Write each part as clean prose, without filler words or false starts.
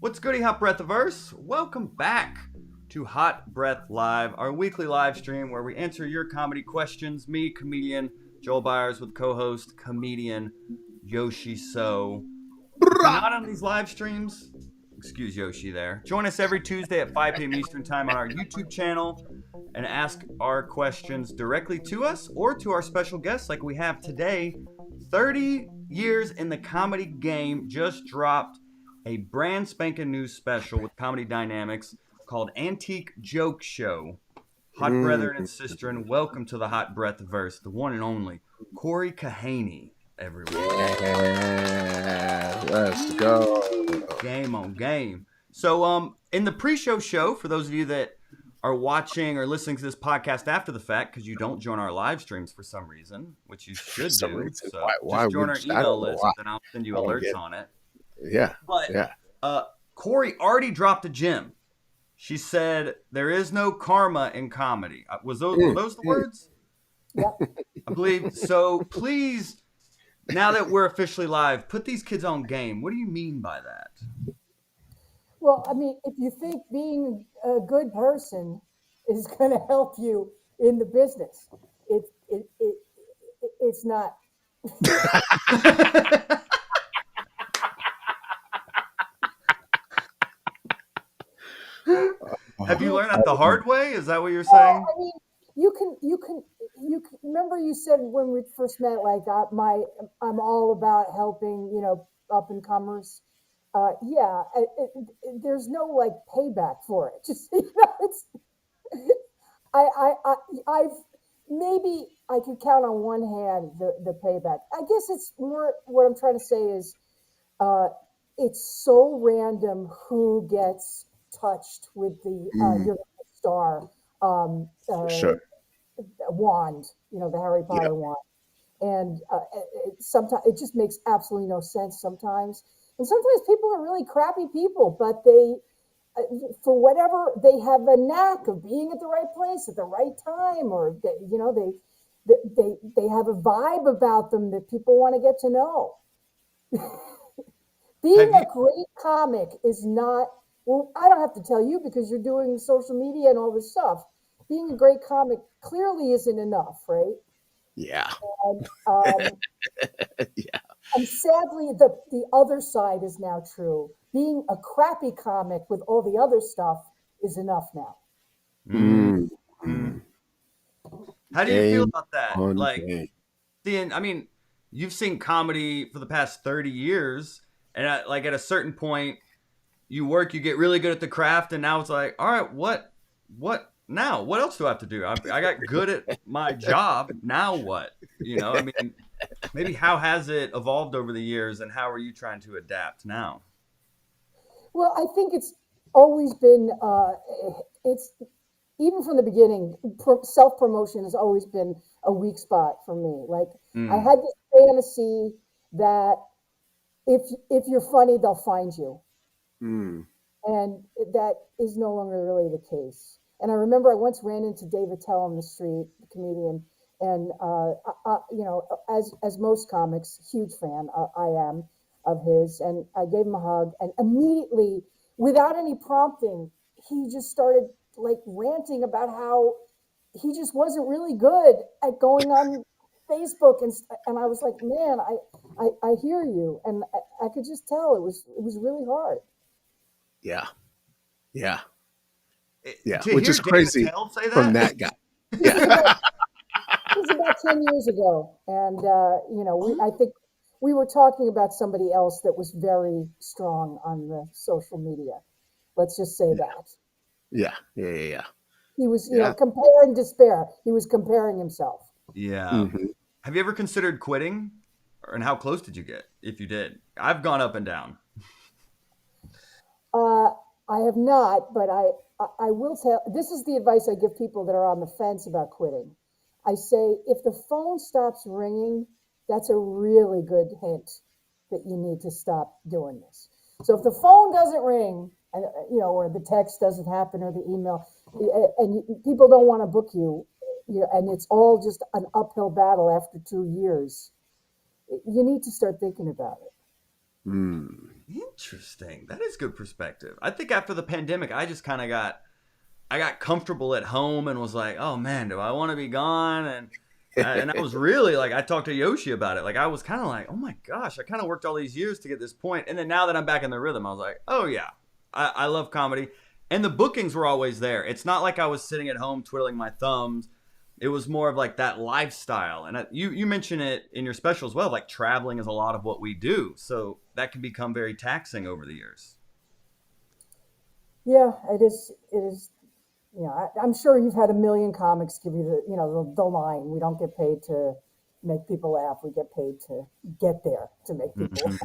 What's goody, Hot Breathiverse? Welcome back to Hot Breath Live, our weekly live stream where we answer your comedy questions. Me, comedian Joel Byers, with co-host comedian Yoshi So. If you're not on these live streams, excuse Yoshi there. Join us every Tuesday at 5 p.m. Eastern Time on our YouTube channel and ask our questions directly to us or to our special guests like we have today. 30 years in the comedy game, just dropped a brand spanking new special with Comedy Dynamics called Antique Joke Show. Hot brethren and sisterin, welcome to the Hot Breathiverse, the one and only Cory Kahaney, everyone. Yeah, let's go. Game on game. So, in the pre-show show, for those of you that are watching or listening to this podcast after the fact, because you don't join our live streams for some reason, which you should do. So why just join our email list, and I'll send you alerts on it. Yeah. But yeah. Cory already dropped a gem. She said, "There is no karma in comedy." Were those the words? Yeah. I believe so. Please, now that we're officially live, put these kids on game. What do you mean by that? Well, I mean, if you think being a good person is going to help you in the business, it's not. Have you learned that the hard way? Is that what you're saying? I mean, you can remember you said when we first met, like I'm all about helping, up and comers. There's no like payback for it. Just it's. I've maybe I could count on one hand the payback. I guess it's more what I'm trying to say is, it's so random who gets touched with the your star Sure. wand, the Harry Potter wand, and sometimes it just makes absolutely no sense sometimes. And sometimes people are really crappy people, but they, for whatever, they have a knack of being at the right place at the right time, or they have a vibe about them that people want to get to know. Being a great comic is not, well, I don't have to tell you because you're doing social media and all this stuff. Being a great comic clearly isn't enough, right? Yeah. And, Yeah. and sadly, the other side is now true. Being a crappy comic with all the other stuff is enough now. How do you feel about that? Like, seeing, I mean, you've seen comedy for the past 30 years, and at a certain point, you get really good at the craft, and now it's like, all right, what now? What else do I have to do? I got good at my job. Now what? I mean, maybe how has it evolved over the years, and how are you trying to adapt now? Well, I think it's always been, it's even from the beginning, self-promotion has always been a weak spot for me. Like I had this fantasy that if you're funny, they'll find you. And that is no longer really the case. And I remember I once ran into David Tell on the street, the comedian, and as most comics, huge fan I am of his, and I gave him a hug, and immediately, without any prompting, he just started like ranting about how he just wasn't really good at going on Facebook, and I was like, man, I hear you, and I could just tell it was really hard. Yeah. Which is crazy from that guy. Yeah. It was about 10 years ago, and I think we were talking about somebody else that was very strong on the social media. Let's just say that. Yeah. He was, compare and despair. He was comparing himself. Yeah. Have you ever considered quitting? And how close did you get, if you did? I've gone up and down. I have not, but I will tell, this is the advice I give people that are on the fence about quitting. I say, if the phone stops ringing, that's a really good hint that you need to stop doing this. So if the phone doesn't ring, and or the text doesn't happen, or the email, and people don't want to book you, and it's all just an uphill battle after 2 years, you need to start thinking about it. Interesting. That is good perspective. I think after the pandemic, I just kind of got comfortable at home and was like, oh man, do I want to be gone? And I was really like, I talked to Yoshi about it. Like I was kind of like, oh my gosh, I kind of worked all these years to get this point. And then now that I'm back in the rhythm, I was like, oh yeah, I love comedy. And the bookings were always there. It's not like I was sitting at home twiddling my thumbs. It was more of like that lifestyle. And you mention it in your special as well. Like traveling is a lot of what we do. So that can become very taxing over the years. Yeah, it is. It is. I'm sure you've had a million comics give you the line. We don't get paid to make people laugh. We get paid to get there to make people laugh.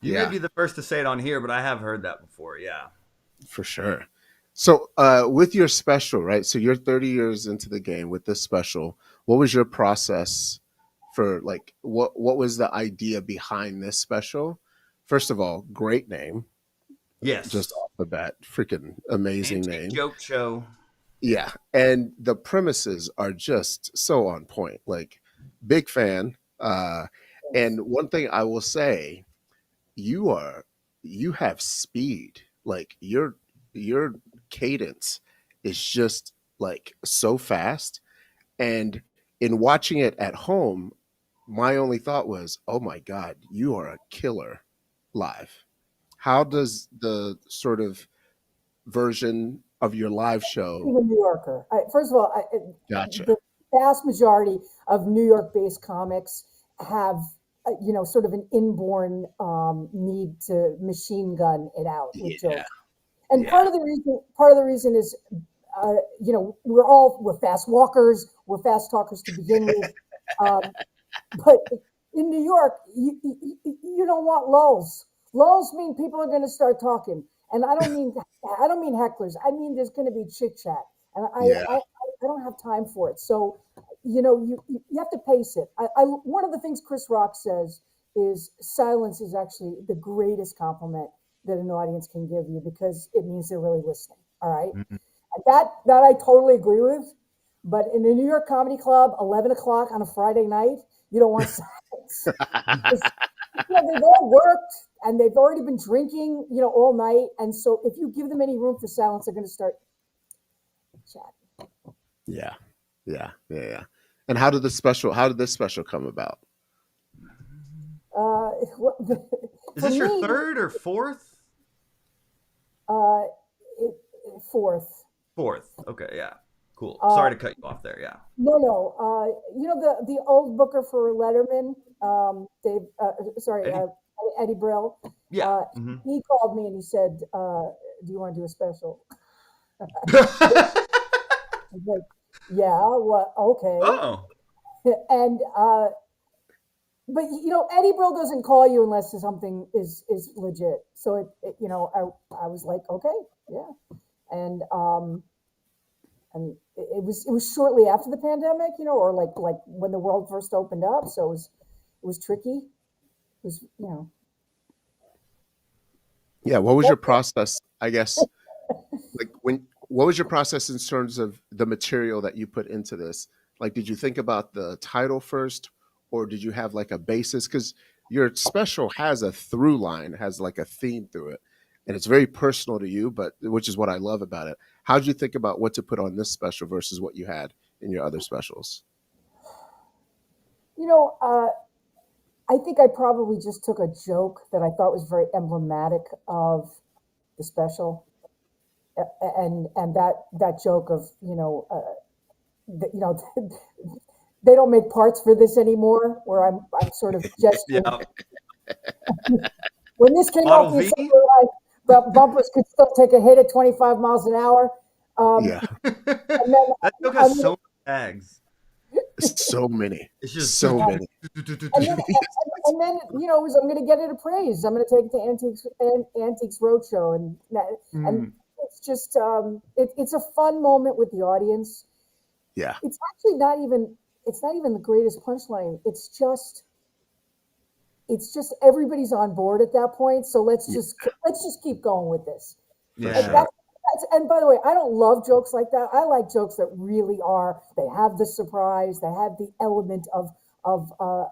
You may be the first to say it on here, but I have heard that before. Yeah, for sure. So with your special, right? So you're 30 years into the game with this special. What was your process for like what was the idea behind this special? First of all, great name. Yes. Just off the bat, freaking amazing name. Joke show. Yeah. And the premises are just so on point. Like big fan. And one thing I will say, you have speed. Like your cadence is just like so fast. And in watching it at home, my only thought was, oh my God, you are a killer live. How does the sort of version of your live show? I'm a New Yorker. First of all, Gotcha. The vast majority of New York-based comics have, sort of an inborn need to machine gun it out with jokes. And part of the reason is, we're fast walkers, we're fast talkers to begin with, but in New York, you don't want lulls. Lulls mean people are going to start talking, and I don't mean hecklers. I mean there's going to be chit chat, and I don't have time for it. So, you have to pace it. One of the things Chris Rock says is silence is actually the greatest compliment that an audience can give you because it means they're really listening. All right, and that I totally agree with. But in a New York comedy club, 11 o'clock on a Friday night, you don't want silence. They've all worked and they've already been drinking, all night. And so if you give them any room for silence, they're going to start chatting. Yeah. And how did this special come about? Is this your third or fourth? Fourth. Fourth. Okay, yeah. Cool. Sorry to cut you off there. Yeah. No. The old booker for Letterman, Eddie Brill. Yeah. He called me and he said, "Do you want to do a special?" I was like, "Yeah, what? Okay." Oh. And but Eddie Brill doesn't call you unless something is legit. So I was like, okay, yeah, and it was shortly after the pandemic, or like when the world first opened up. So it was tricky. It was, Yeah. What was your process? I guess, what was your process in terms of the material that you put into this? Like, did you think about the title first, or did you have like a basis? Because your special has a through line, has like a theme through it, and it's very personal to you, but which is what I love about it. How did you think about what to put on this special versus what you had in your other specials? I think I probably just took a joke that I thought was very emblematic of the special, and that joke of they don't make parts for this anymore. Where I'm sort of gesturing. When this came out, but bumpers could still take a hit at 25 miles an hour. Yeah. And then, that joke has so many tags. So many. It's just so many. And then I'm going to get it appraised. I'm going to take it to Antiques Roadshow, and it's just it's a fun moment with the audience. Yeah. It's actually not even the greatest punchline. It's just everybody's on board at that point. So let's just keep going with this. Yeah. And by the way, I don't love jokes like that. I like jokes that really they have the surprise, they have the element of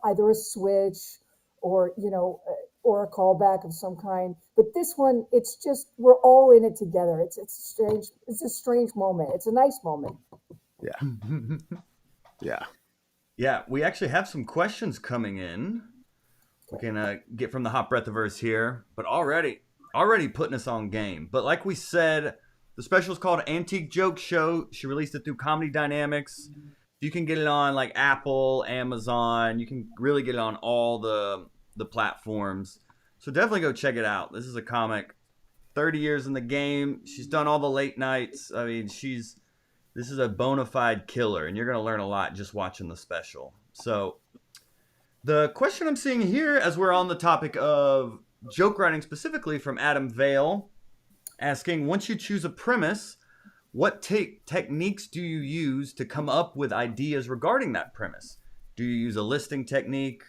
either a switch or or a callback of some kind. But this one, it's just we're all in it together. It's strange. It's a strange moment. It's a nice moment. Yeah. Yeah. Yeah, we actually have some questions coming in. We can get from the hot breathiverse here, but already putting us on game. But like we said, the special is called Antique Joke Show. She released it through Comedy Dynamics. You can get it on like Apple, Amazon. You can really get it on all the platforms. So definitely go check it out. This is a comic, 30 years in the game. She's done all the late nights. I mean, this is a bona fide killer, and you're going to learn a lot just watching the special. So the question I'm seeing here, as we're on the topic of joke writing specifically, from Adam Vale, asking, once you choose a premise, what techniques do you use to come up with ideas regarding that premise? Do you use a listing technique?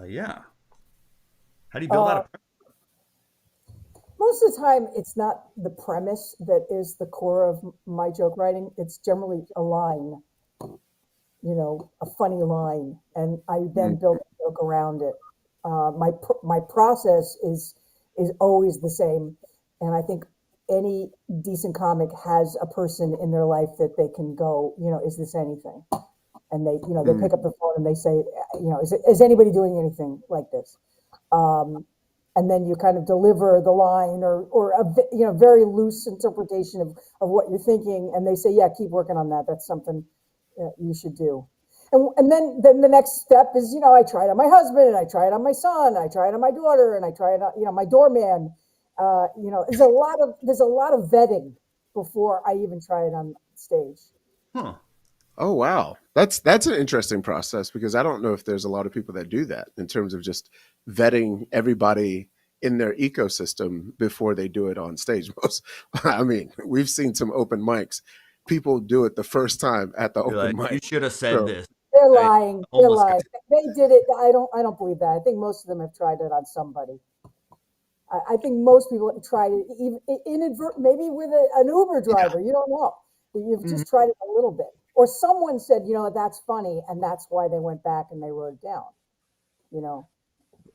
Yeah. How do you build out a premise? Most of the time, it's not the premise that is the core of my joke writing. It's generally a line, a funny line, and I then build a joke around it. My process is always the same, and I think any decent comic has a person in their life that they can go, is this anything? And they, they pick up the phone and they say, is anybody doing anything like this? And then you kind of deliver the line or a very loose interpretation of what you're thinking, and they say, yeah, keep working on that. That's something you should do. And then the next step is, I try it on my husband, and I try it on my son, I try it on my daughter, and I try it on, my doorman. There's a lot of vetting before I even try it on stage. Huh. Oh, wow. That's an interesting process, because I don't know if there's a lot of people that do that in terms of just vetting everybody in their ecosystem before they do it on stage. We've seen some open mics. People do it the first time at the open mic. You should have said this. They're lying. They're lying. They did it. I don't believe that. I think most of them have tried it on somebody. I think most people have tried it, even maybe with an Uber driver. Yeah. You don't know. You've just tried it a little bit. Or someone said, that's funny, and that's why they went back and they wrote it down.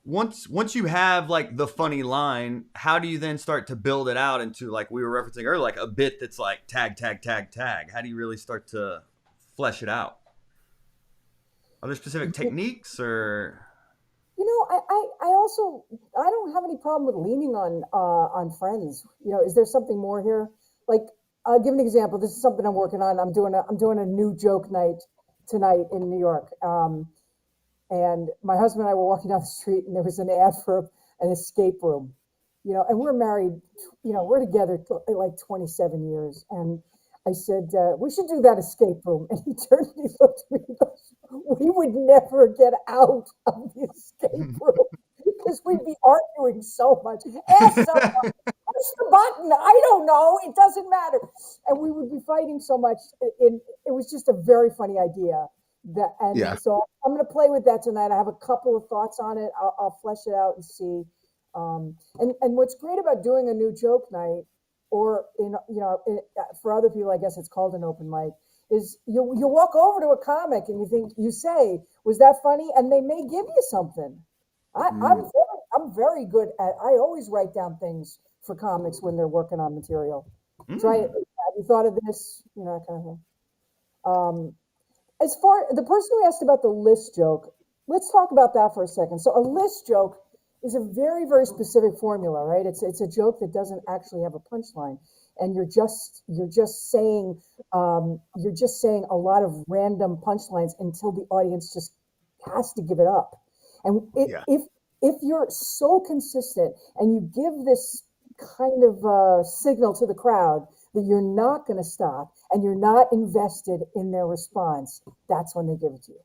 Once you have like the funny line, how do you then start to build it out into, like we were referencing earlier, like a bit that's like tag, tag, tag, tag? How do you really start to flesh it out? Are there specific techniques or? I don't have any problem with leaning on friends. Is there something more here? Like, I'll give an example. This is something I'm working on. I'm doing a new joke night tonight in New York. And my husband and I were walking down the street, and there was an ad for an escape room. And we're married. We're together like 27 years. And I said, we should do that escape room. And he turned and he looked at me and goes, we would never get out of the escape room because we'd be arguing so much. Ask someone, push the button. I don't know. It doesn't matter. And we would be fighting so much. It was just a very funny idea. So I'm going to play with that tonight. I have a couple of thoughts on it. I'll flesh it out and see. And what's great about doing a new joke night, or for other people, I guess it's called an open mic, is you walk over to a comic and you say, was that funny? And they may give you something. I'm very good at, I always write down things for comics when they're working on material. Try it. Have you thought of this? That kind of thing. As far the person who asked about the list joke, let's talk about that for a second. So a list joke is a very, very specific formula, right? It's a joke that doesn't actually have a punchline, and you're just saying a lot of random punchlines until the audience just has to give it up. And if you're so consistent and you give this kind of signal to the crowd that you're not going to stop and you're not invested in their response, that's when they give it to you.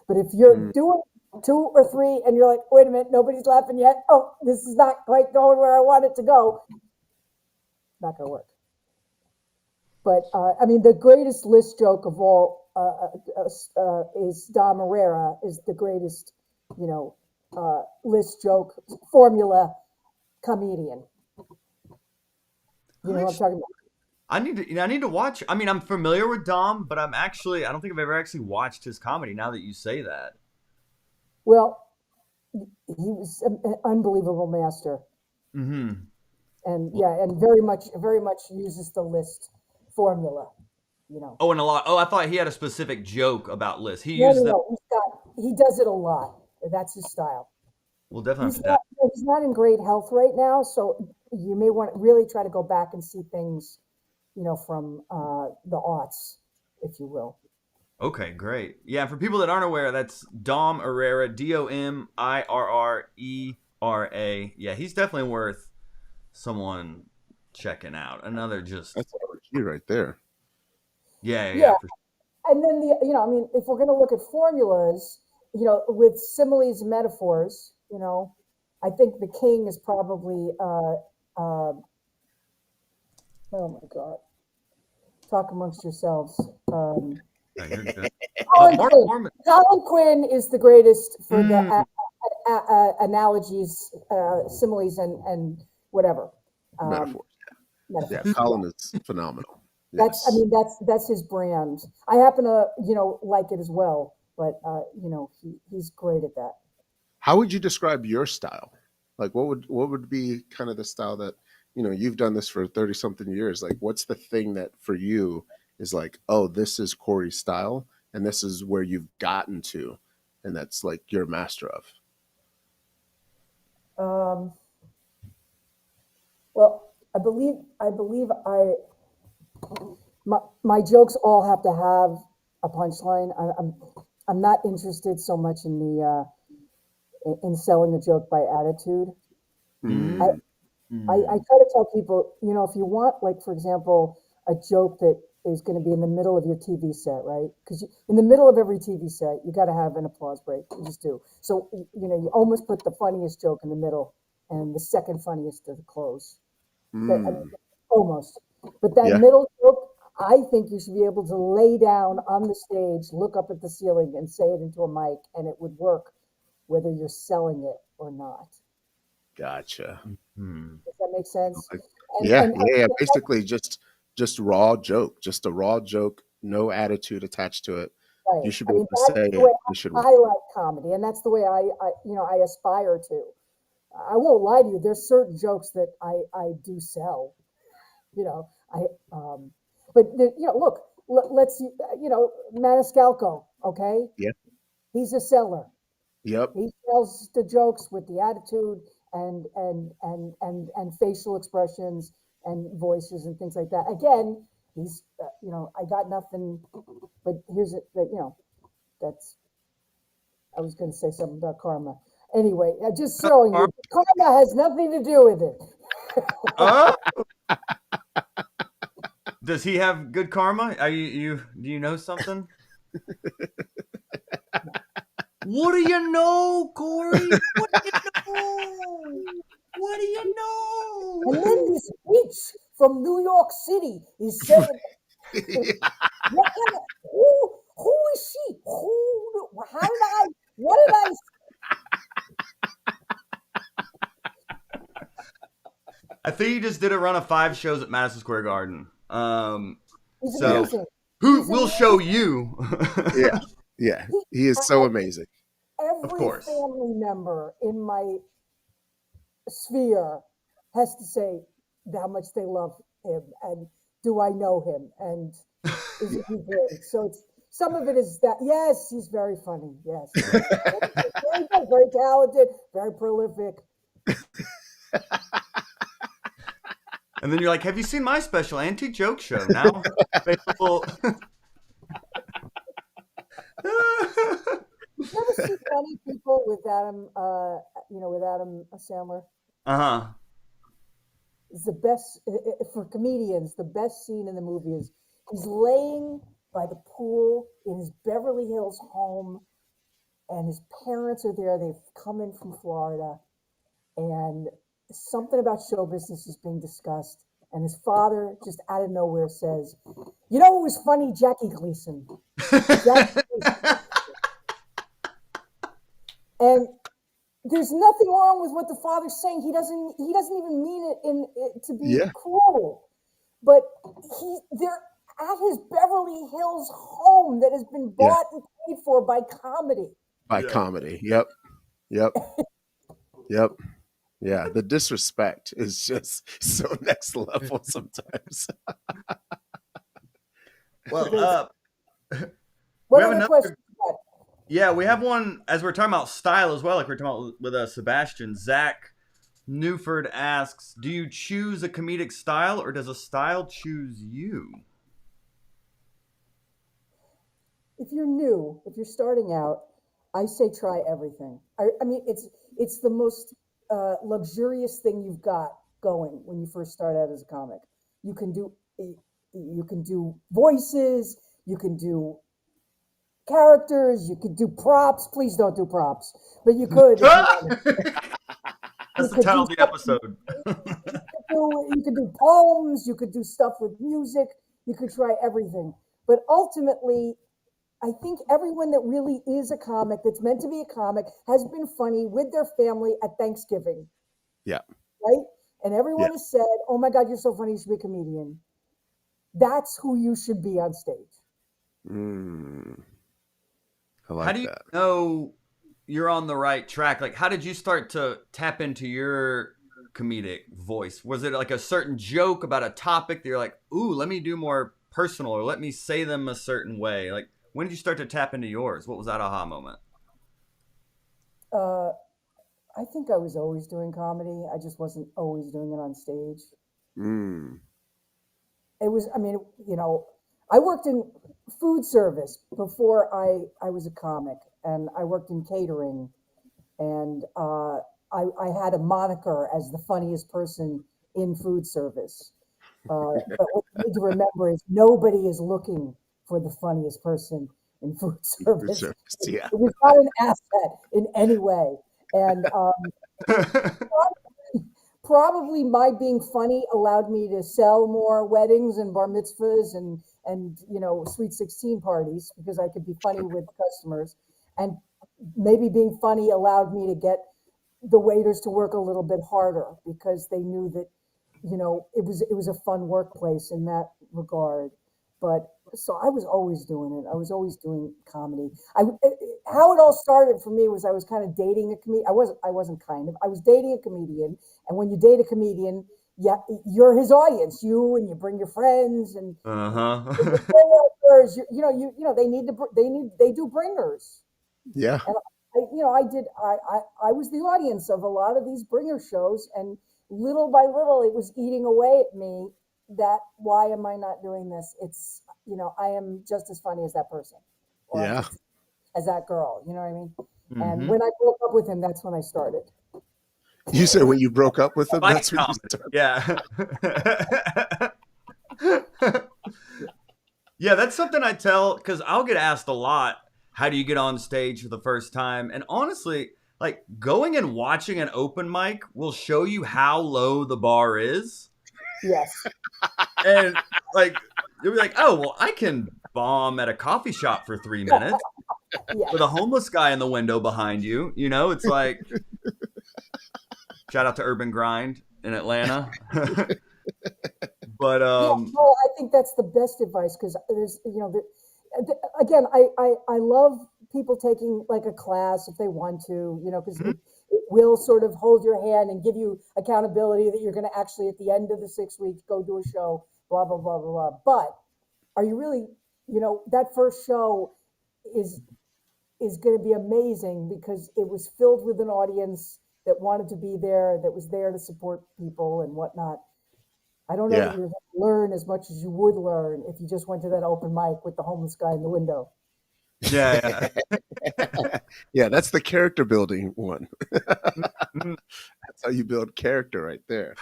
But if you're doing 2 or 3 and you're like, wait a minute, nobody's laughing yet. Oh, this is not quite going where I want it to go. Not going to work. But the greatest list joke of all is Dom Herrera is the greatest, list joke formula comedian. You know what I'm talking about? I need to watch. I'm familiar with Dom, but I don't think I've ever actually watched his comedy now that you say that. Well, he was an unbelievable master. Mm-hmm. And yeah, and very much uses the list formula, you know. Oh, and a lot. Oh, I thought he had a specific joke about lists. He No, uses no, them. no. He does it a lot. That's his style. We'll definitely He's have to dive. not in great health right now, so you may want to really try to go back and see things, you know, from the aughts, if you will. Okay, great. Yeah, for people that aren't aware, that's Dom Irrera, Domirrera. Yeah, he's definitely worth someone checking out. Another just That's RG right there. Yeah, for and then I mean, if we're going to look at formulas, you know, with similes and metaphors, you know, I think the king is probably oh my God, talk amongst yourselves. sure. You're good. Colin Mark Quinn. Norman. Colin Quinn is the greatest for the Mm, analogies, similes, and whatever. Um, Metaphors. Yeah, metaphors. Yeah. Colin is phenomenal. I Yes. mean, that's his brand. I happen to, you know, like it as well, but you know, he's great at that. How would you describe your style? Like, what would be kind of the style that, you know, you've done this for 30 something years. Like, what's the thing that for you is like, oh, this is Cory's style, and this is where you've gotten to, and that's like you're a master of. Um, well, my jokes all have to have a punchline. I'm not interested so much in the in selling a joke by attitude. I, Mm, I try to tell people, you know, if you want, like, for example, a joke that is going to be in the middle of your TV set, right? Because in the middle of every TV set, you got to have an applause break. You just do. So, you know, you almost put the funniest joke in the middle and the second funniest at the close. That, I mean, mm, almost. But that yeah, middle joke, I think you should be able to lay down on the stage, look up at the ceiling, and say it into a mic, and it would work whether you're selling it or not. gotcha. mm. Does that make sense? Like, And yeah, and yeah, yeah. Basically, just raw joke, just a raw joke, no attitude attached to it. right. You should I be able mean, to say that's the way it. It should work. I like comedy, and that's the way I you know, I aspire to. I won't lie to you. There's certain jokes that I do sell. You know, but you know, look, let's see. You know, Maniscalco. Okay, Yeah. he's a seller. Yep. He tells the jokes with the attitude and facial expressions and voices and things like that. Again, he's you know, I got nothing, but here's it. That you know, that's I was going to say something about karma. Anyway, just showing you, karma has nothing to do with it. Oh, does he have good karma? Are you do you know something? What do you know, Cory? What do you know? What do you And know? then this witch from New York City is saying, "What kind of who is she? Who? How did I? What did I?" I think he just did a run of 5 shows at Madison Square Garden. He's So amazing. who He's will amazing. show you? Yeah. Yeah. He, He is so amazing. Of every course. family member in my sphere has to say how much they love him and do I know him and is he great? So it's some of it is that yes, he's very funny. Yes, very good, very talented, very prolific. And then you're like, have you seen my special antique joke show? Now available. You ever see Funny People with Adam? You know, with Adam Sandler. Uh-huh. It's the best for comedians. The best scene in the movie is he's laying by the pool in his Beverly Hills home, and his parents are there. They've come in from Florida, and something about show business is being discussed. And his father, just out of nowhere, says, "You know who was funny? Jackie Gleason." Jackie Gleason. And there's nothing wrong with what the father's saying. He doesn't even mean it in it to be Yeah. cruel. But they're at his Beverly Hills home that has been Yeah. bought and paid for by comedy. By Yeah. comedy. Yep. Yep. Yep. Yeah. The disrespect is just so next level sometimes. Well, What we have other another. questions you got? Yeah, we have one as we're talking about style as well, like we're talking about with Sebastian. Zach Newford asks, "Do you choose a comedic style, or does a style choose you?" If you're new, if you're starting out, I say try everything. I mean, it's the most luxurious thing you've got going when you first start out as a comic. You can do you can do voices, you can do characters, you could do props. Please don't do props, but you could if you wanted. That's You the could title do of the stuff. episode. You could do poems. You could do stuff with music. You could try everything. But ultimately, I think everyone that really is a comic, that's meant to be a comic, has been funny with their family at Thanksgiving, Yeah. right? And Yeah. everyone has said, "Oh my God, you're so funny. You should be a comedian." That's who you should be on stage. Mm, I How like do you that. know you're on the right track? Like, how did you start to tap into your comedic voice? Was it like a certain joke about a topic that you're like, ooh, let me do more personal, or let me say them a certain way? Like, when did you start to tap into yours? What was that aha moment? Uh, I think I was always doing comedy. I just wasn't always doing it on stage. Mm. It was, I mean, I worked in food service before I was a comic, and I worked in catering, and I had a moniker as the funniest person in food service. But what you need to remember is nobody is looking for the funniest person in food Food service. service. Yeah. It was not an asset in any way. And probably my being funny allowed me to sell more weddings and bar mitzvahs and sweet 16 parties because I could be funny with customers, and maybe being funny allowed me to get the waiters to work a little bit harder because they knew that it was a fun workplace in that regard. But so I was always doing it. I was always doing comedy. How it all started for me was I was kind of dating a comedian. I wasn't kind of. I was dating a comedian, and when you date a comedian, yeah, you're his audience. You bring your friends and Uh-huh. coworkers. They do bringers. Yeah. And I was the audience of a lot of these bringer shows, and little by little, it was eating away at me. That why am I not doing this? It's I am just as funny as that person, or I'm Yeah. just as that girl. You know what I mean? And Mm-hmm. when I broke up with him, that's when I started. You said when you broke up with him, Fight that's when you comedy. started. Yeah. Yeah, that's something I tell because I'll get asked a lot. How do you get on stage for the first time? And honestly, like going and watching an open mic will show you how low the bar is. Yes. And like you'll be like, oh well, I can bomb at a coffee shop for 3 minutes Yes. with a homeless guy in the window behind you. You know, it's like shout out to Urban Grind in Atlanta. But Yeah, no, I think that's the best advice because again, I love people taking like a class if they want to, because it will sort of hold your hand and give you accountability that you're going to actually at the end of the 6 weeks go do a show, blah blah blah blah blah. But are you really, that first show is is going to be amazing because it was filled with an audience that wanted to be there, that was there to support people and whatnot. I don't know that Yeah. you're going to learn as much as you would learn if you just went to that open mic with the homeless guy in the window. yeah, Yeah, that's the character building one. yeah. That's how you build character right there.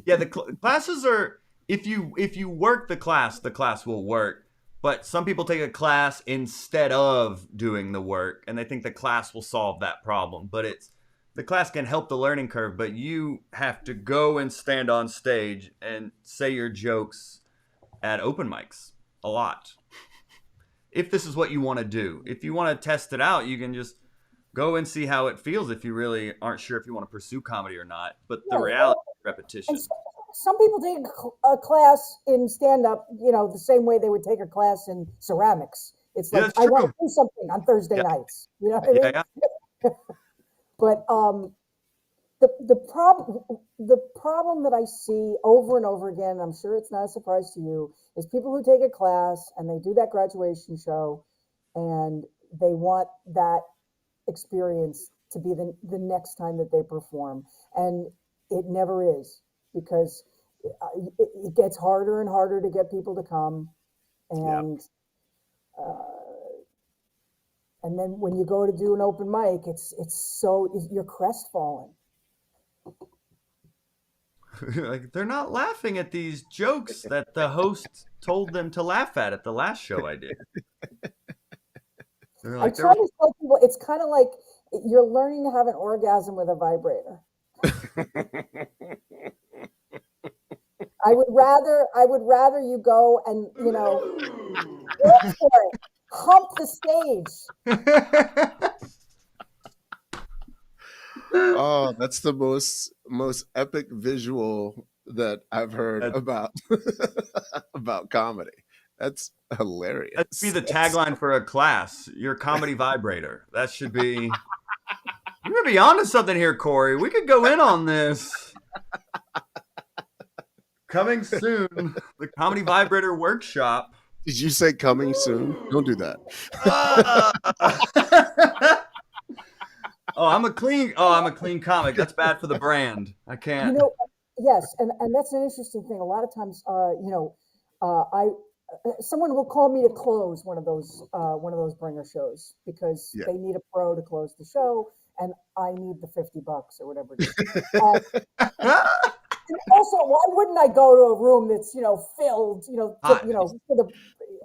Yeah, the classes are if you work the class will work. But some people take a class instead of doing the work, and they think the class will solve that problem. But the class can help the learning curve, but you have to go and stand on stage and say your jokes at open mics a lot. If this is what you want to do, if you want to test it out, you can just go and see how it feels if you really aren't sure if you want to pursue comedy or not. But the Right. reality is And repetition. some people take a class in stand up, the same way they would take a class in ceramics. It's Yeah, like, that's I want true. to do something on Thursday Yeah, nights. You know what I yeah, mean? yeah. But the problem that I see over and over again, I'm sure it's not a surprise to you, is people who take a class and they do that graduation show, and they want that experience to be the next time that they perform, and it never is, because it gets harder and harder to get people to come, Yeah. and and then when you go to do an open mic, you're crestfallen. Like, they're not laughing at these jokes that the host told them to laugh at the last show I did. They're I like, try to tell people it's kind of like you're learning to have an orgasm with a vibrator. I would rather you go and, work for it. Hump the stage. Oh, that's the most epic visual that I've heard about about comedy. That's hilarious. That should be the tagline for a class. Your comedy vibrator. That should be. You're gonna be onto something here, Cory. We could go in on this. Coming soon, the comedy vibrator workshop. Did you say coming soon? Don't do that. I'm a clean comic. That's bad for the brand. I can't. Yes, and that's an interesting thing. A lot of times, someone will call me to close one of those bringer shows because they need a pro to close the show, and I need the $50 or whatever it is. And also, why wouldn't I go to a room that's filled,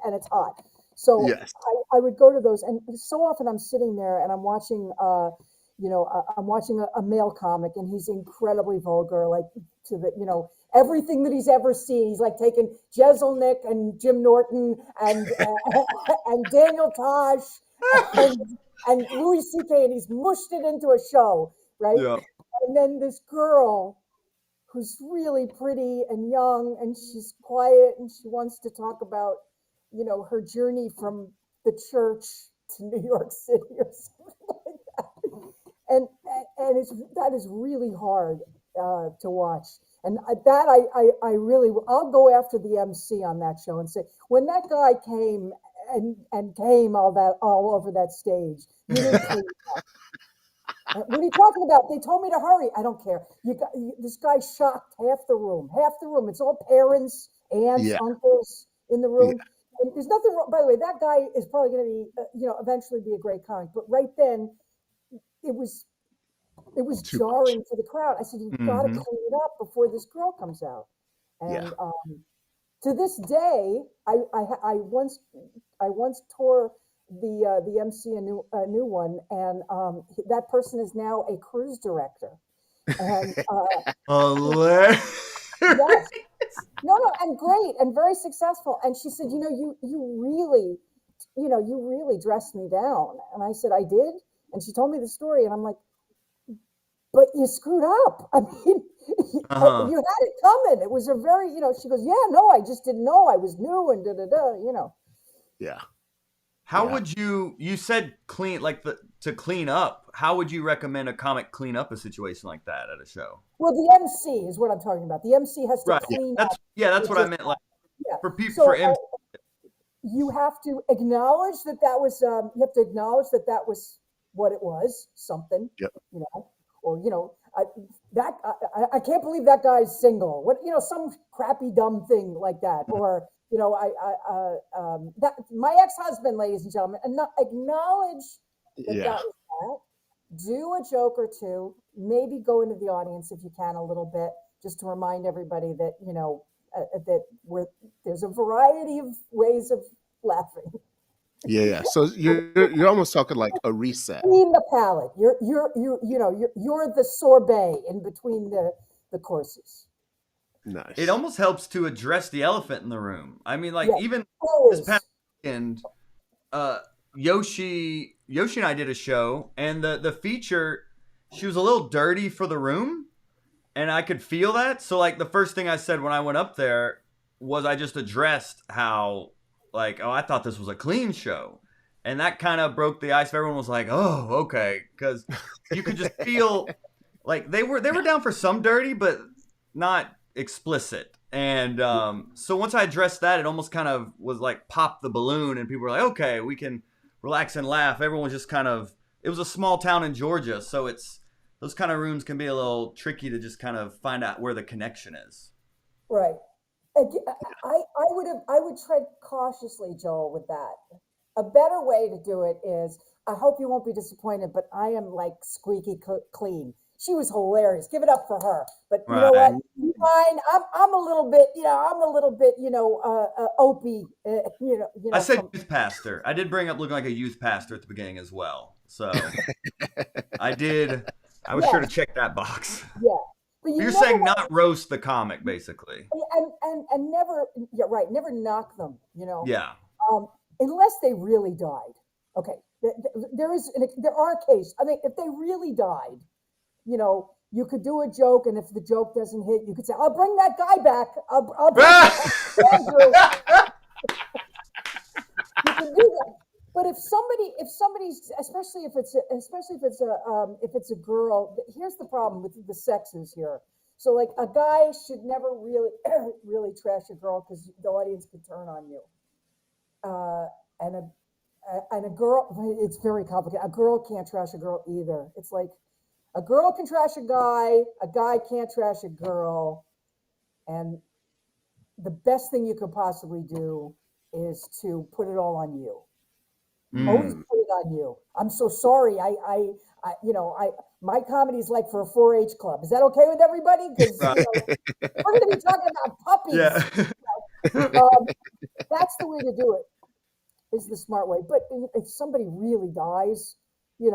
and it's hot? So yes. I would go to those, and so often I'm sitting there and I'm watching, I'm watching a male comic, and he's incredibly vulgar, like to the, everything that he's ever seen. He's like taking Jeselnik and Jim Norton and and Daniel Tosh and Louis C.K. and he's mushed it into a show, right? Yeah. And then this girl who's really pretty and young, and she's quiet, and she wants to talk about, her journey from the church to New York City or something like that. And that is really hard to watch. And I really, I'll go after the MC on that show and say, when that guy came and came all over that stage, you didn't clean up. What are you talking about? They told me to hurry. I don't care. This guy shocked half the room. It's all parents, aunts, uncles in the room. Yeah. And there's nothing wrong. By the way, that guy is probably going to be, eventually be a great comic. But right then, it was jarring for the crowd. I said, you've got to clean it up before this girl comes out. And to this day, I once tore the MC a new one, and that person is now a cruise director. And yes, no, and great and very successful. And she said, you really dressed me down. And I said, I did. And she told me the story, and I'm like, but you screwed up. I mean, you had it coming. It was a very, she goes, yeah, no, I just didn't know. I was new and Yeah. How would you said clean, like to clean up, how would you recommend a comic clean up a situation like that at a show? Well, the MC is what I'm talking about. The MC has to clean up. That's what I meant. Like for people, so, for MC. You have to acknowledge that was, what it was, something, or, I can't believe that guy's single. What, some crappy, dumb thing like that. Or, that my ex-husband, ladies and gentlemen, and not acknowledge that was that. Do a joke or two, maybe go into the audience if you can a little bit, just to remind everybody that, that there's a variety of ways of laughing. Yeah. So you're almost talking like a reset. Clean the palate. You're the sorbet in between the courses. Nice. It almost helps to address the elephant in the room. I mean, like even this past weekend, Yoshi and I did a show, and the feature, she was a little dirty for the room, and I could feel that. So like the first thing I said when I went up there was I just addressed how like, oh, I thought this was a clean show. And that kind of broke the ice. Everyone was like, "Oh, okay," because you could just feel like they were down for some dirty, but not explicit. And so once I addressed that, it almost kind of was like pop the balloon, and people were like, "Okay, we can relax and laugh." Everyone was just kind of. It was a small town in Georgia, so it's those kind of rooms can be a little tricky to just kind of find out where the connection is. Right. I would tread cautiously, Joel, with that. A better way to do it is, I hope you won't be disappointed, but I am like squeaky clean. She was hilarious. Give it up for her. But you know Right. what? Fine. I'm a little bit, opie, I said from, youth pastor. I did bring up looking like a youth pastor at the beginning as well. So I did. I was yeah, sure to check that box. yeah. But you You're never saying want not roast the comic, basically. and never, yeah, right. Never knock them, Yeah. um, unless they really died. Okay. There are cases. I mean, if they really died, you could do a joke, and if the joke doesn't hit, you could say, "I'll bring that guy back. I'll bring Andrew." You can do that. But if somebody's, if it's a girl, here's the problem with the sexes here. So like a guy should never really really trash a girl because the audience could turn on you. Uh, and a girl, it's very complicated. A girl can't trash a girl either. It's like a girl can trash a guy can't trash a girl, and the best thing you could possibly do is to put it all on you. Always Mm. put it on you. I'm so sorry. My comedy is like for a 4-H club. Is that okay with everybody? Because Right. we're going to be talking about puppies. Yeah. That's the way to do it. Is the smart way. But if somebody really dies, you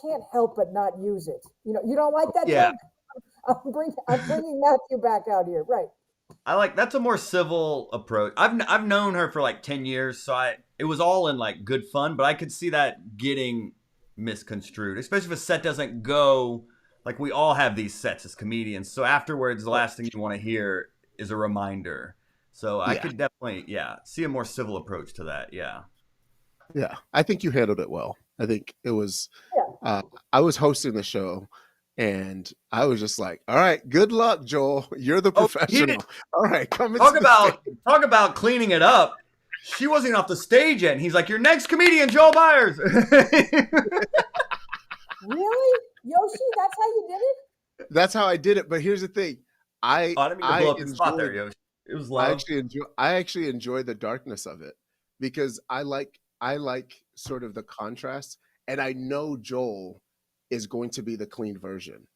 can't help but not use it. You don't like that Yeah. joke? I'm bringing Matthew back out here. Right. I like that's a more civil approach. I've known her for like 10 years, so it was all in like good fun, but I could see that getting misconstrued, especially if a set doesn't go like we all have these sets as comedians. So afterwards the last thing you want to hear is a reminder. So I Yeah. could definitely see a more civil approach to that. Yeah. Yeah. I think you handled it well. I think it was, Yeah. I was hosting the show and I was just like, all right, good luck, Joel. You're the Oh, he professional. did All right, come talk into the stage. about cleaning it up. She wasn't even off the stage yet, and he's like, "Your next comedian, Joel Byers." Really? Yoshi, that's how you did it? That's how I did it. But here's the thing. I Oh, I didn't mean to blow up your spot there, enjoyed Yoshi. It was I love. actually enjoy the darkness of it because I like sort of the contrast, and I know Joel is going to be the clean version,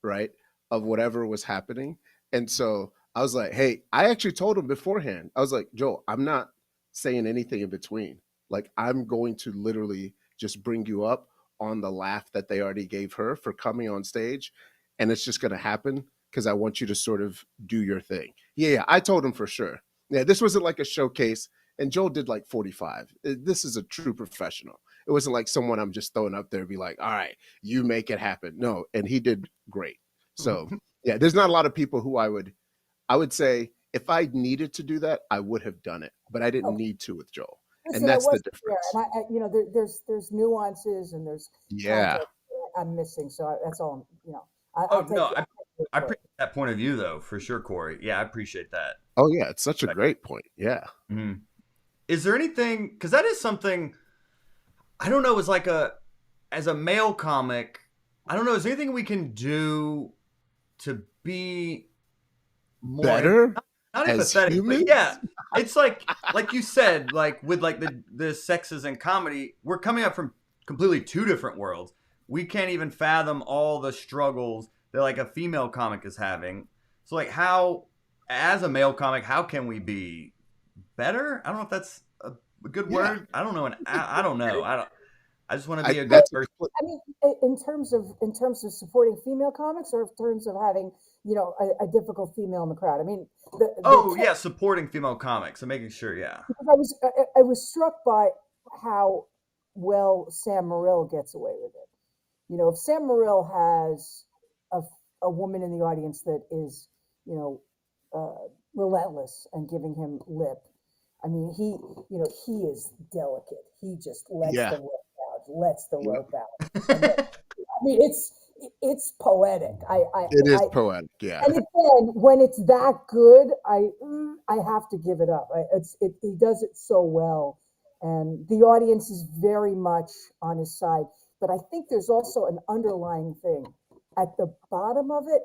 right, of whatever was happening. And so I was like, hey, I actually told him beforehand. I was like, Joel, I'm not saying anything in between. Like I'm going to literally just bring you up on the laugh that they already gave her for coming on stage, and it's just going to happen because I want you to sort of do your thing. Yeah, I told him for sure. Yeah, this wasn't like a showcase, and Joel did like 45. This is a true professional. It wasn't like someone I'm just throwing up there and be like, all right, you make it happen. No, and he did great. So yeah, there's not a lot of people who I would say if I needed to do that, I would have done it, but I didn't Okay. need to with Joel, and Listen, I that's the wasn't there, difference. and there's nuances and there's Yeah. context I'm missing. So that's all. I'll Oh take. no, I appreciate that point of view though, for sure, Corey. Yeah, I appreciate that. Oh yeah, it's such a great point. Yeah. Mhm. Is there anything? Because that is something I don't know. As like as a male comic, I don't know. Is there anything we can do to be more Better not as empathetic, but humans. yeah, it's like you said, like with like the sexes and comedy, we're coming up from completely two different worlds. We can't even fathom all the struggles that like a female comic is having. So like how as a male comic, how can we be better? I don't know if that's a good Yeah. word. I don't know. I don't know. I just want to be a good That's person. I mean, in terms of supporting female comics, or in terms of having a difficult female in the crowd. I mean, Oh yeah, supporting female comics and making sure. Yeah. because I was struck by how well Sam Morril gets away with it. If Sam Morril has a, a woman in the audience that is, relentless and giving him lip, I mean, he is delicate. He just lets Yeah. the rope Yep. out. And then, I mean, it's poetic. It is poetic. Yeah. And again, when it's that good, I have to give it up. He does it so well, and the audience is very much on his side. But I think there's also an underlying thing at the bottom of it.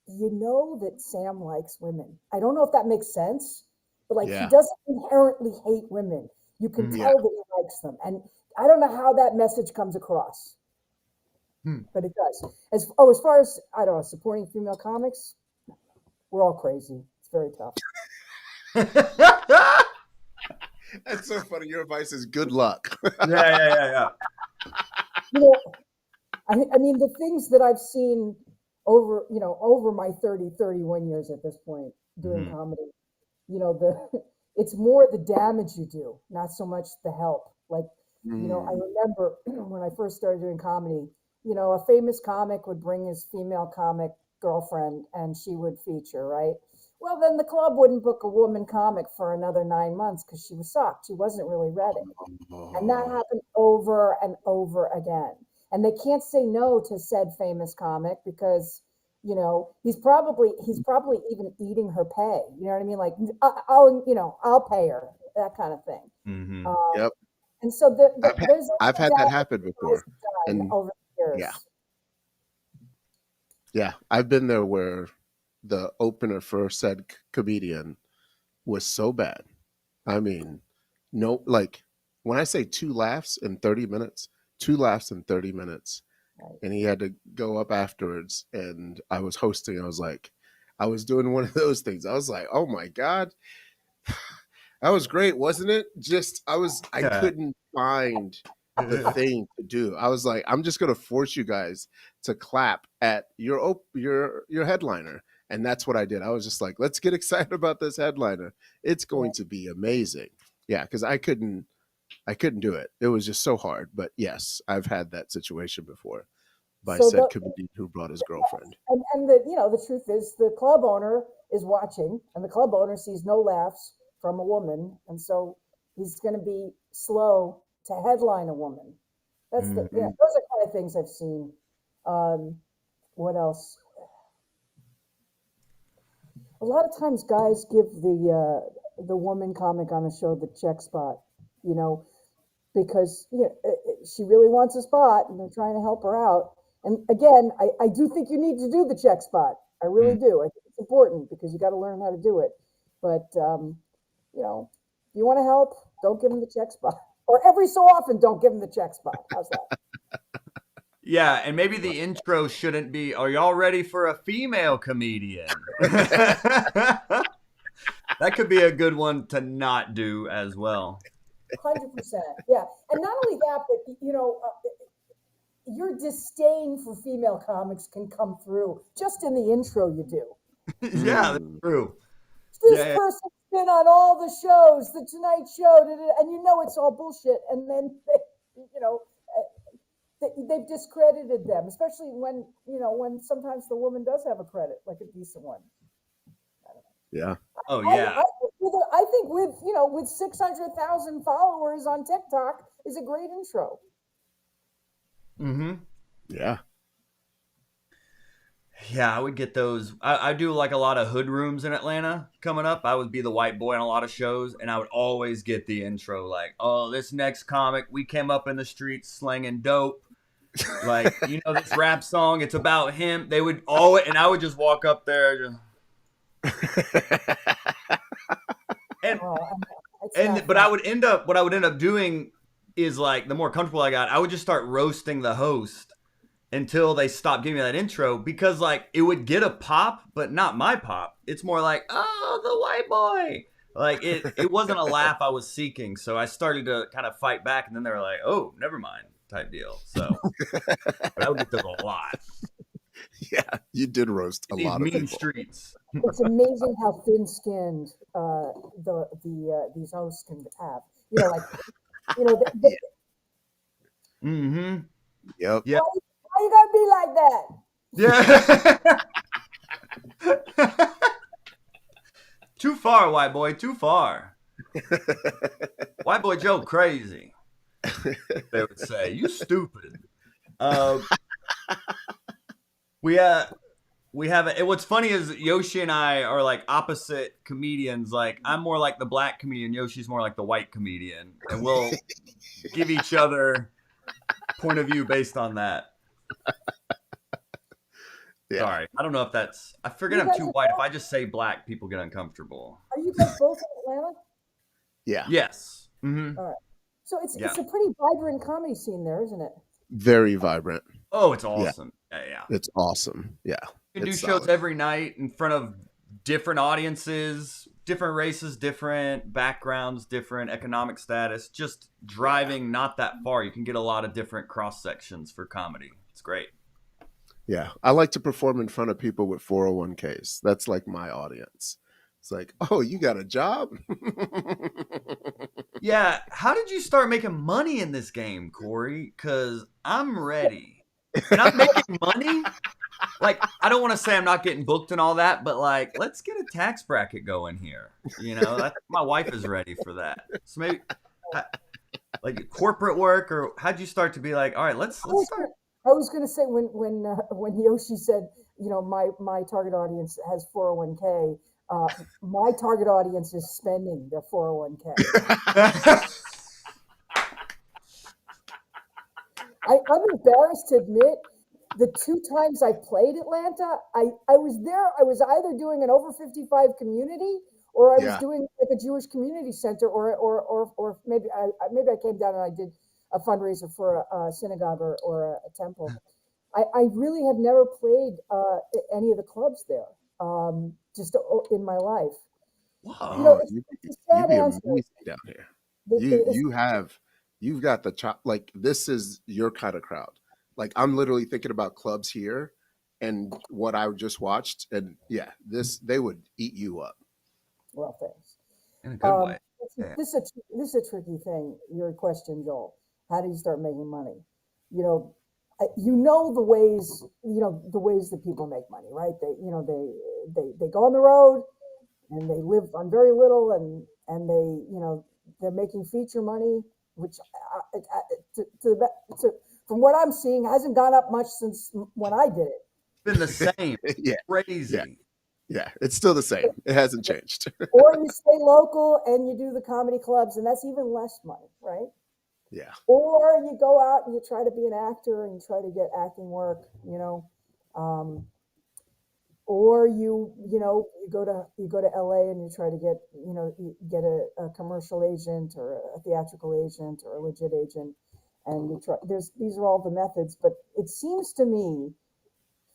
You know that Sam likes women. I don't know if that makes sense, but like he Yeah. doesn't inherently hate women. You can Yeah. tell that he likes them, and I don't know how that message comes across, but it does. As far as I don't know, supporting female comics, we're all crazy. It's very tough. That's so funny. Your advice is good luck. Yeah. You know, I mean, the things that I've seen over my 31 years at this point doing comedy, it's more the damage you do, not so much the help. Like, I remember when I first started doing comedy, a famous comic would bring his female comic girlfriend and she would feature, right? Well, then the club wouldn't book a woman comic for another 9 months because she was sucked. She wasn't really ready. And that happened over and over again. And they can't say no to said famous comic because, he's probably even eating her pay. You know what I mean? Like, I'll pay her, that kind of thing. Mm-hmm. Yep. And so I've had that happen before. And over the years. Yeah. I've been there where the opener for said comedian was so bad. I mean, no, like when I say 2 laughs in 30 minutes, 2 laughs in 30 minutes. Right. And he had to go up afterwards. And I was hosting. I was doing one of those things. I was like, oh my God. That was great, wasn't it? I couldn't find the thing to do. I was like, I'm just going to force you guys to clap at your headliner. And that's what I did. I was just like, let's get excited about this headliner. It's going to be amazing. Yeah, because I couldn't do it. It was just so hard. But yes, I've had that situation before by said comedian who brought his girlfriend. And the truth is the club owner is watching and the club owner sees no laughs from a woman. And so he's going to be slow to headline a woman. Those are kind of things I've seen. What else? A lot of times guys give the woman comic on the show the check spot, because she really wants a spot and they're trying to help her out. And again, I do think you need to do the check spot. I really do. I think it's important because you got to learn how to do it. But, if you want to help, don't give them the check spot. Or every so often, don't give them the check spot. How's that? Yeah, and maybe the intro shouldn't be, are y'all ready for a female comedian? That could be a good one to not do as well. 100%. Yeah. And not only that, but, your disdain for female comics can come through just in the intro you do. Yeah, that's true. This person's been on all the shows, the Tonight Show, and it's all bullshit. And then, they've discredited them, especially when sometimes the woman does have a credit, like a decent one. Yeah. Oh yeah. I think with 600,000 followers on TikTok is a great intro. Mm-hmm. Yeah. Yeah, I would get those. I do like a lot of hood rooms in Atlanta coming up. I would be the white boy on a lot of shows, and I would always get the intro like, oh, this next comic, we came up in the streets slanging dope. Like, this rap song, it's about him. They would always, and I would just walk up there. But I would end up, what I would end up doing is like, the more comfortable I got, I would just start roasting the host until they stopped giving me that intro, because like it would get a pop, but not my pop. It's more like, oh, the white boy. Like it wasn't a laugh I was seeking. So I started to kind of fight back, and then they were like, oh, never mind, type deal. So but I would get those a lot. Yeah, you did roast a lot of people. Mean streets. It's amazing how thin-skinned these hosts can have. Mm-hmm. Yep. Why you gotta be like that? Yeah. Too far, white boy. Too far. White boy Joe crazy. They would say, "You stupid." Uh, we have it. What's funny is Yoshi and I are like opposite comedians. Like I'm more like the black comedian. Yoshi's more like the white comedian, and we'll give each other point of view based on that. Yeah. Sorry, I don't know if that's. I forget I'm too white. If I just say black, people get uncomfortable. Are you guys both in Atlanta? Yeah. Yes. Mm-hmm. All right. So it's Yeah. a pretty vibrant comedy scene there, isn't it? Very vibrant. Oh, it's awesome. Yeah. It's awesome. Yeah. You can do It's shows solid. every night in front of different audiences, different races, different backgrounds, different economic status. Just driving not that far, you can get a lot of different cross sections for comedy. It's great. Yeah. I like to perform in front of people with 401ks. That's like my audience. It's like, oh, you got a job? Yeah, how did you start making money in this game, Cory? Because I'm ready. And I'm making money. Like, I don't want to say I'm not getting booked and all that, but like, let's get a tax bracket going here. My wife is ready for that. So maybe, like, corporate work, or how'd you start to be like, all right, let's start. I was going to say when Yoshi said, my target audience has 401k. My target audience is spending their 401k. I'm embarrassed to admit the 2 times I played Atlanta, I was there. I was either doing an over 55 community, or I was doing like a Jewish community center, or maybe I came down and I did a fundraiser for a synagogue or a temple. I really have never played any of the clubs there, just in my life. Oh, It's a sad you'd be answer. amazing down here. You've got the chop. Like, this is your kind of crowd. Like, I'm literally thinking about clubs here and what I just watched, and they would eat you up. Well, thanks. In a good way. Yeah. This is a tricky thing. Your question, Joel. How do you start making money? The ways. The ways that people make money, right? They go on the road, and they live on very little, and they're making feature money, which from what I'm seeing hasn't gone up much since when I did it. It's been the same. Yeah. Crazy. Yeah, it's still the same. It hasn't changed. Or you stay local and you do the comedy clubs, and that's even less money, right? Yeah. Or you go out and you try to be an actor and you try to get acting work, or you go to LA and you try to get a commercial agent or a theatrical agent or a legit agent, and these are all the methods. But it seems to me,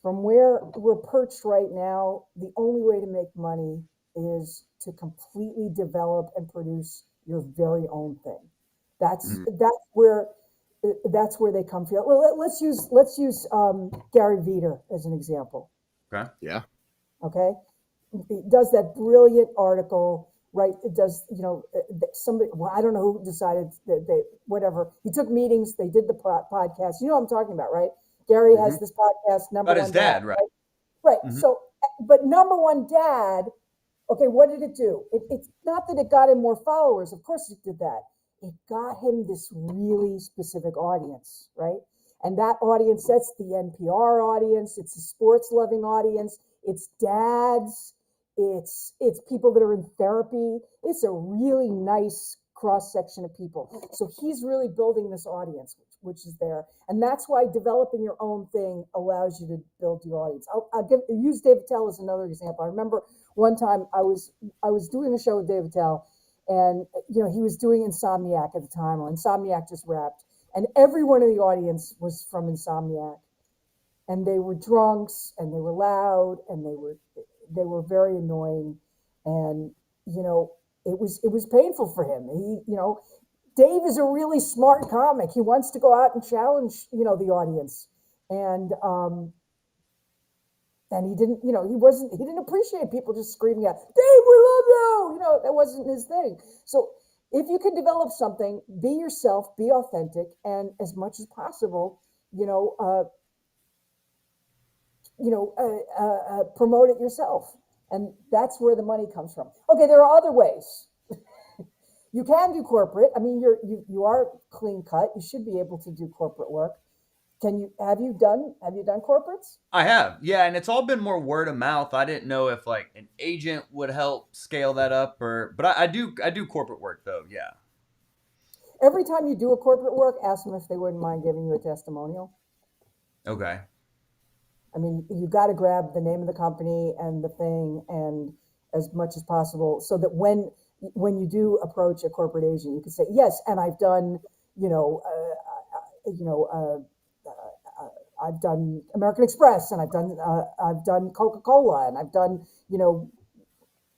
from where we're perched right now, the only way to make money is to completely develop and produce your very own thing. That's where they come from. Well, let's use Gary Veeder as an example. Okay. Yeah. Okay. He does that brilliant article, right? It does, somebody, well, I don't know who decided that whatever. He took meetings, they did the podcast. You know what I'm talking about, right? Gary has this podcast, Number About One his dad, right? Right. So, but Number One Dad, okay, what did it do? It's not that it got him more followers. Of course it did that. It got him this really specific audience, right? And that audience, that's the NPR audience. It's a sports loving audience. It's dads. It's people that are in therapy. It's a really nice cross section of people. So he's really building this audience, which is there. And that's why developing your own thing allows you to build your audience. I'll use Dave Attell as another example. I remember one time I was doing a show with Dave Attell, and he was doing Insomniac at the time, or Insomniac just wrapped, and everyone in the audience was from Insomniac, and they were drunks, and they were loud, and they were very annoying, and it was painful for him. Dave is a really smart comic. He wants to go out and challenge the audience, and he didn't, he didn't appreciate people just screaming out, "Dave, we love you!" That wasn't his thing. So if you can develop something, be yourself, be authentic, and as much as possible, promote it yourself. And that's where the money comes from. Okay, there are other ways. You can do corporate. I mean, you are clean cut. You should be able to do corporate work. Have you done corporates? I have, yeah, and it's all been more word of mouth. I didn't know if like an agent would help scale that up, but I do corporate work though, yeah. Every time you do a corporate work, ask them if they wouldn't mind giving you a testimonial. Okay. I mean, you got to grab the name of the company and the thing, and as much as possible, so that when you do approach a corporate agent, you can say yes, and I've done, I've done American Express, and I've done Coca-Cola, and I've done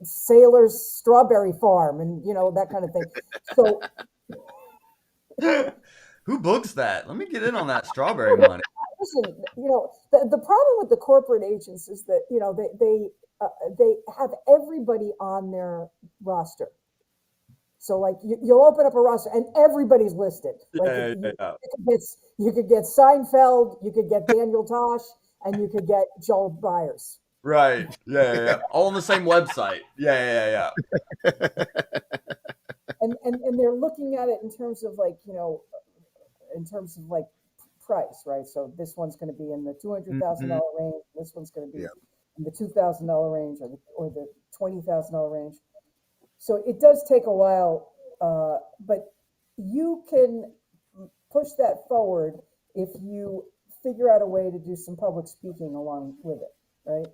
Sailor's Strawberry Farm, and that kind of thing. So. Who books that? Let me get in on that strawberry money. Listen, the problem with the corporate agents is that they have everybody on their roster. So like you'll open up a roster and everybody's listed. Like you could get Seinfeld, you could get Daniel Tosh, and you could get Joel Byers. Right. Yeah. All on the same website. Yeah. And they're looking at it in terms of price, right? So this one's going to be in the $200,000 range. This one's going to be in the $2,000 range, or the $20,000 range. So it does take a while, but you can push that forward if you figure out a way to do some public speaking along with it, right?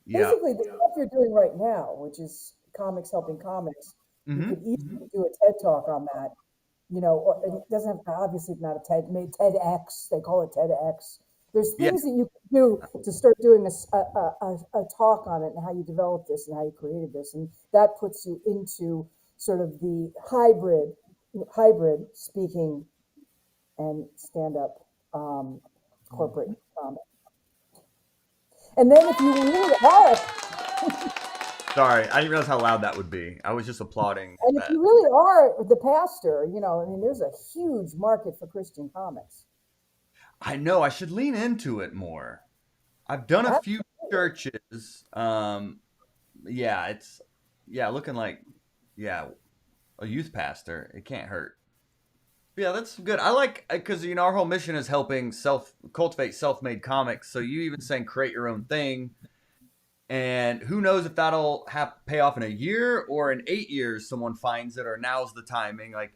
Basically, the stuff you're doing right now, which is comics helping comics, you could easily do a TED Talk on that. Or it doesn't have, obviously not a TEDx. They call it TEDx. There's things that you can do to start doing a talk on it, and how you developed this and how you created this, and that puts you into sort of the hybrid speaking and stand-up corporate comic. And then if you really are, sorry, I didn't realize how loud that would be. I was just applauding. And if you really are the pastor, I mean, there's a huge market for Christian comics. I know. I should lean into it more. I've done a few churches. It's looking like a youth pastor. It can't hurt. Yeah, that's good. I like, because our whole mission is helping cultivate self-made comics. So you even saying create your own thing. And who knows if that'll pay off in a year, or in 8 years someone finds it, or now's the timing. Like,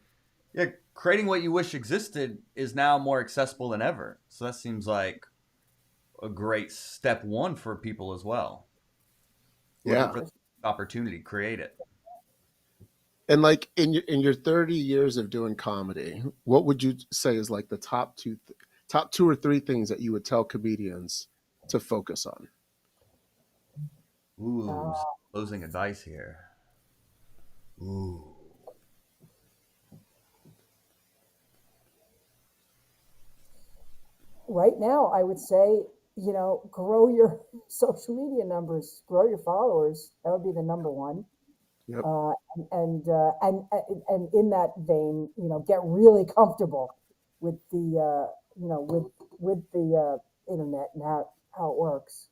creating what you wish existed is now more accessible than ever. So that seems like a great step one for people as well. Yeah. For the opportunity, create it. And like in your 30 years of doing comedy, what would you say is like the top two or three things that you would tell comedians to focus on? Ooh, closing advice here. Ooh. Right now, I would say, grow your social media numbers, grow your followers. That would be the number one. Yep. And in that vein, get really comfortable with the, with the internet and how it works.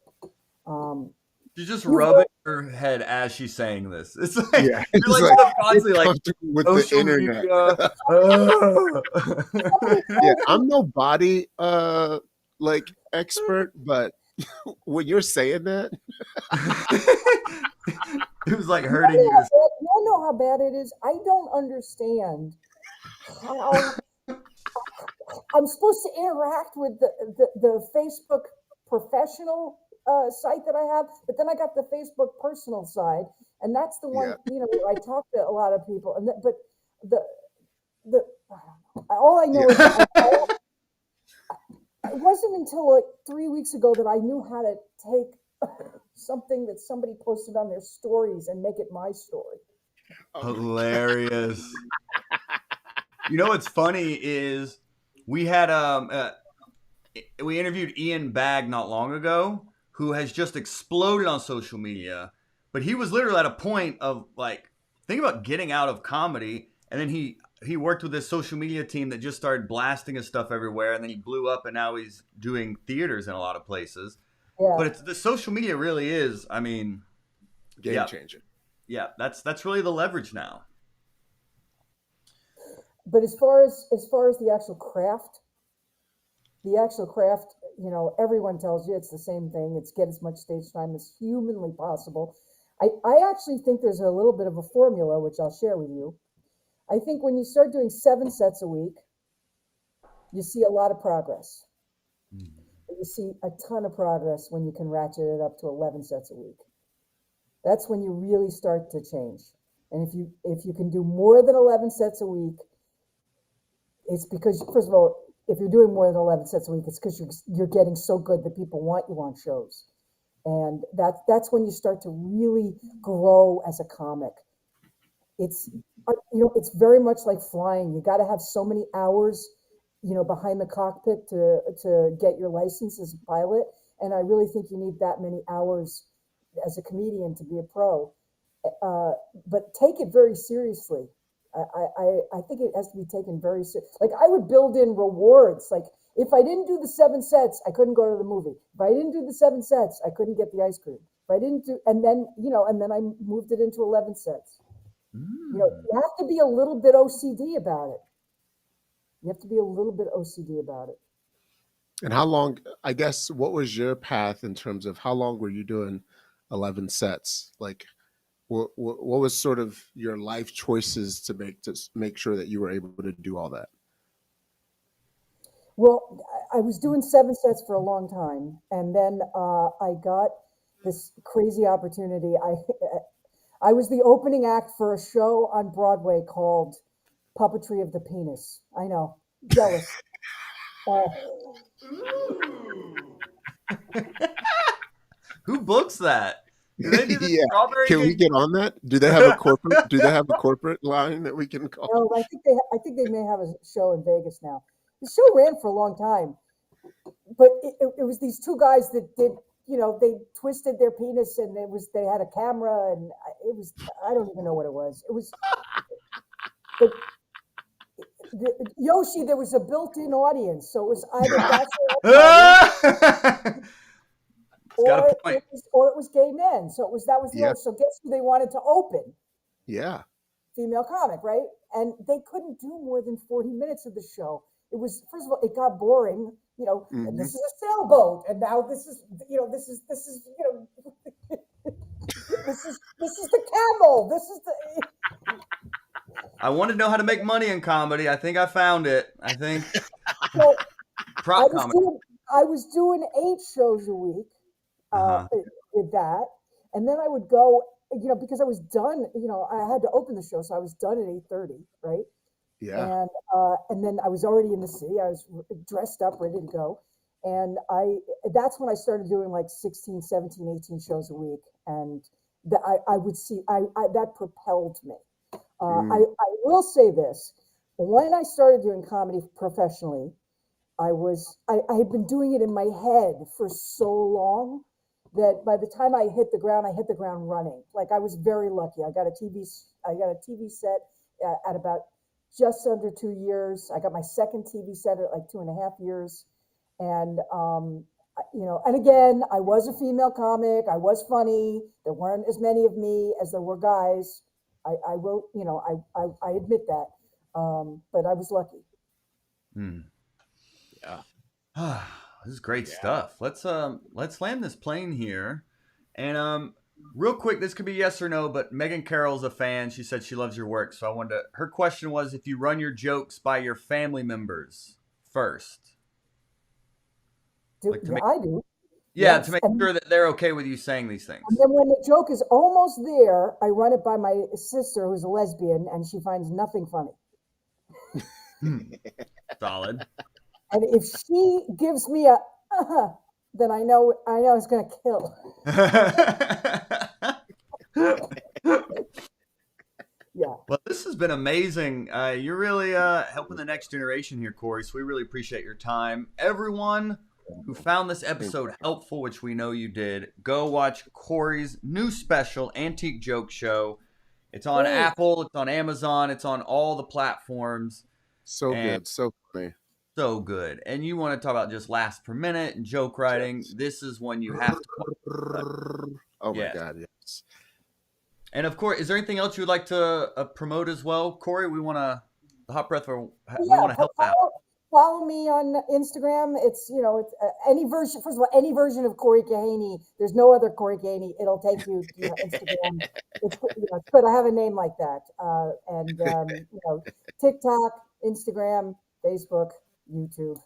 She's just rubbing her head as she's saying this. It's like you're like constantly like with the internet. Yeah, I'm no body like expert, but when you're saying that, it was like hurting you. You know how bad it is. I don't understand how I'm supposed to interact with the Facebook professional site that I have, but then I got the Facebook personal side, and that's the one where I talk to a lot of people. And but the all I know is it wasn't until like 3 weeks ago that I knew how to take something that somebody posted on their stories and make it my story. Hilarious. What's funny is we had we interviewed Ian Bagg not long ago, who has just exploded on social media, but he was literally at a point of like, think about getting out of comedy, and then he worked with this social media team that just started blasting his stuff everywhere, and then he blew up, and now he's doing theaters in a lot of places. Yeah. But the social media really is, I mean, game changer. Yeah, that's really the leverage now. But as far as the actual craft, everyone tells you it's the same thing. It's get as much stage time as humanly possible. I actually think there's a little bit of a formula, which I'll share with you. I think when you start doing 7 sets a week, you see a lot of progress. You see a ton of progress when you can ratchet it up to 11 sets a week. That's when you really start to change. And if you can do more than 11 sets a week, it's because, first of all, if you're doing more than 11 sets a week, it's because you're getting so good that people want you on shows. And that's when you start to really grow as a comic. It's it's very much like flying. You got to have so many hours, behind the cockpit to get your license as a pilot. And I really think you need that many hours as a comedian to be a pro. But take it very seriously. I think it has to be taken very seriously. Like, I would build in rewards. Like, if I didn't do the 7 sets, I couldn't go to the movie. If I didn't do the 7 sets, I couldn't get the ice cream. If I didn't do, and then I moved it into 11 sets. You have to be a little bit OCD about it. You have to be a little bit OCD about it. And how long, I guess, what was your path in terms of how long were you doing 11 sets? Like, what was sort of your life choices to make sure that you were able to do all that? Well, I was doing 7 sets for a long time, and then I got this crazy opportunity. I was the opening act for a show on Broadway called Puppetry of the Penis. I know, jealous. Who books that? Do they do the Yeah. strawberry Can we gig? get on that? Do they have a corporate? Do they have a corporate line that we can call? No, I think they may have a show in Vegas now. The show ran for a long time, but it was these two guys that did. They twisted their penis, and they had a camera, and I don't even know what it was. It was, but Yoshi, there was a built-in audience, so it was either bachelor Got a point. or it was gay men. So that was the Yeah. audience. So guess who they wanted to open? Yeah. Female comic, right? And they couldn't do more than 40 minutes of the show. It was, first of all, it got boring. And this is a sailboat, and now this is this is this is the camel. This is the. I want to know how to make money in comedy. I think I found it. I think So prop comedy. I was doing 8 shows a week Uh-huh. with that, and then I would go, because I was done. I had to open the show, so I was done at 8:30, right? Yeah. And then I was already in the city. I was dressed up, ready to go. And that's when I started doing like 16, 17, 18 shows a week. And I would see, that propelled me. I will say this. When I started doing comedy professionally, I had been doing it in my head for so long that by the time I hit the ground running. Like, I was very lucky. I got a TV set at about just under 2 years. I got my second TV set at like 2.5 years. And, and again, I was a female comic. I was funny. There weren't as many of me as there were guys. I will, I admit that. But I was lucky. Yeah. This is great stuff. Let's land this plane here. And real quick, this could be yes or no, but Megan Carroll's a fan. She said she loves your work. So her question was if you run your jokes by your family members first. I do. Yeah, Yes. to make sure that they're okay with you saying these things. And then when the joke is almost there, I run it by my sister, who's a lesbian, and she finds nothing funny. Solid. And if she gives me a then I know it's going to kill. Yeah. Well, this has been amazing. You're really helping the next generation here, Cory. So we really appreciate your time. Everyone who found this episode helpful, which we know you did, go watch Cory's new special, Antique Joke Show. It's on Apple, it's on Amazon, it's on all the platforms. So good, so funny. So good. And you want to talk about just laughs per minute and joke writing. Yes. This is one you have to watch. Oh my God, yes. And of course, is there anything else you would like to promote as well, Cory? The Hot Breath, we Yeah, want to help out. follow me on Instagram. It's it's any version. First of all, any version of Cory Kahaney. There's no other Cory Kahaney. It'll take you to Instagram. It's good. I have a name like that. And TikTok, Instagram, Facebook, YouTube.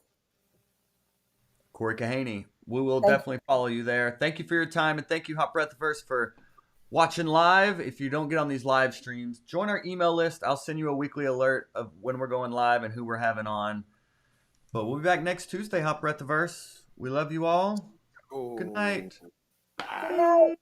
Cory Kahaney. We will Thank definitely follow you there. Thank you for your time, and thank you, Hot Breathiverse, for watching live. If you don't get on these live streams, join our email list. I'll send you a weekly alert of when we're going live and who we're having on. But we'll be back next Tuesday, Hot Breathiverse. We love you all. Good night. Good night.